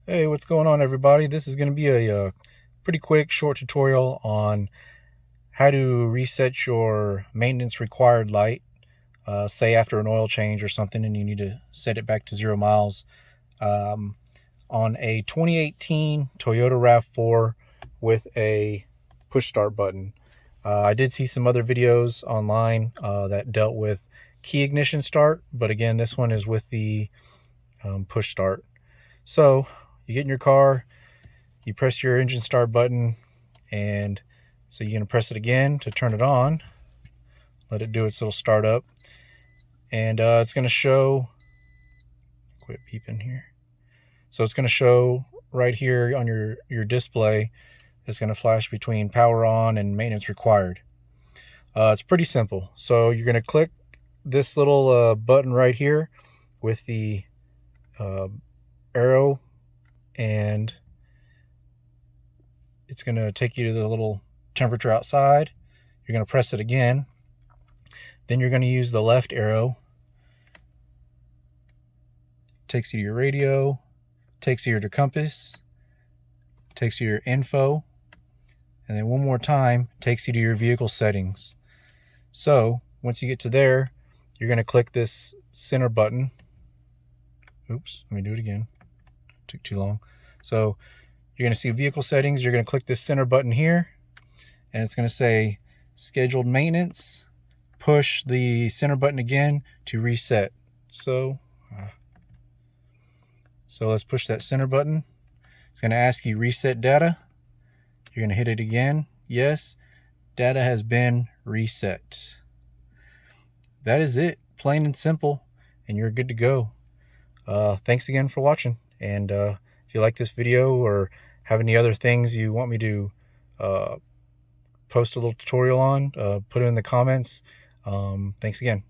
Hey, what's going on, everybody? This is going to be a pretty quick, short tutorial on how to reset your maintenance required light. Say after an oil change or something and you need to set it back to 0 miles. Um, on a 2018 Toyota RAV4 with a push start button. I did see some other videos online that dealt with key ignition start, but again, this one is with the push start. So you get in your car, you press your engine start button, and so you're going to press it again to turn it on, let it do its little startup, and it's going to show, quit beeping here, so it's going to show right here on your display. It's going to flash between power on and maintenance required. It's pretty simple. So you're going to click this little button right here with the arrow, and it's going to take you to the little temperature outside. You're going to press it again. Then you're going to use the left arrow. Takes you to your radio, takes you to your compass, takes you to your info, and then one more time takes you to your vehicle settings. So once you get to there, you're going to click this center button. Oops, let me do it again. Took too long. So you're going to see vehicle settings. You're going to click this center button here, and it's going to say scheduled maintenance. Push the center button again to reset. So let's push that center button. It's going to ask you reset data. You're going to hit it again. Yes, data has been reset. That is it, plain and simple, and you're good to go. Thanks again for watching, and if you like this video or have any other things you want me to post a little tutorial on, put it in the comments. Thanks again.